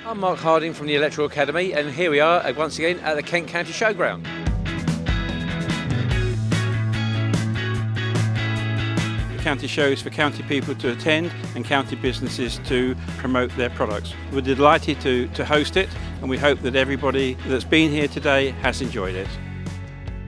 I'm Mark Harding from the Electrical Academy, and here we are once again at the Kent County Showground. County shows for county people to attend and county businesses to promote their products. We're delighted to host it, and we hope that everybody that's been here today has enjoyed it.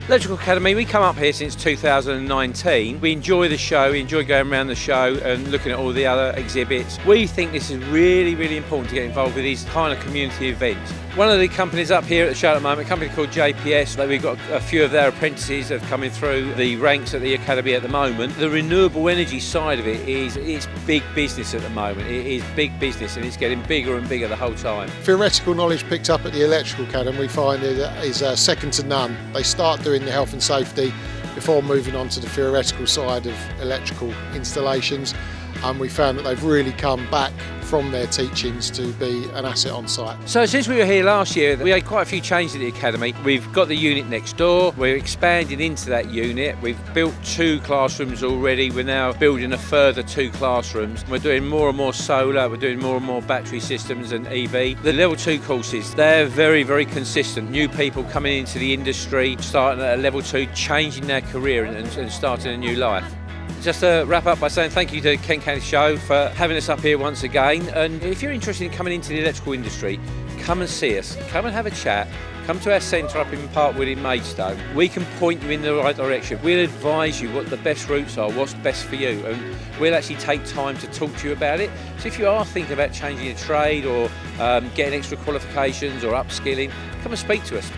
Electrical Academy, we come up here since 2019. We enjoy the show, we enjoy going around the show and looking at all the other exhibits. We think this is really, really important to get involved with these kind of community events. One of the companies up here at the show at the moment, a company called JPS, that we've got a few of their apprentices that are coming through the ranks at the Academy at the moment. The renewable energy side of it it's big business at the moment. It is big business, and it's getting bigger and bigger the whole time. Theoretical knowledge picked up at the Electrical Academy we find is second to none. They start doing the health and safety before moving on to the theoretical side of electrical installations, and we found that they've really come back from their teachings to be an asset on site. So since we were here last year, we had quite a few changes at the Academy. We've got the unit next door, we're expanding into that unit, we've built 2 classrooms already, we're now building a further 2 classrooms. We're doing more and more solar, we're doing more and more battery systems and EV. The level 2 courses, they're very, very consistent. New people coming into the industry, starting at a level 2, changing their career and starting a new life. Just to wrap up by saying thank you to Kent County Show for having us up here once again, and if you're interested in coming into the electrical industry, come and see us, come and have a chat, come to our centre up in Parkwood in Maidstone. We can point you in the right direction. We'll advise you what the best routes are, what's best for you, and we'll actually take time to talk to you about it. So if you are thinking about changing a trade or getting extra qualifications or upskilling, come and speak to us.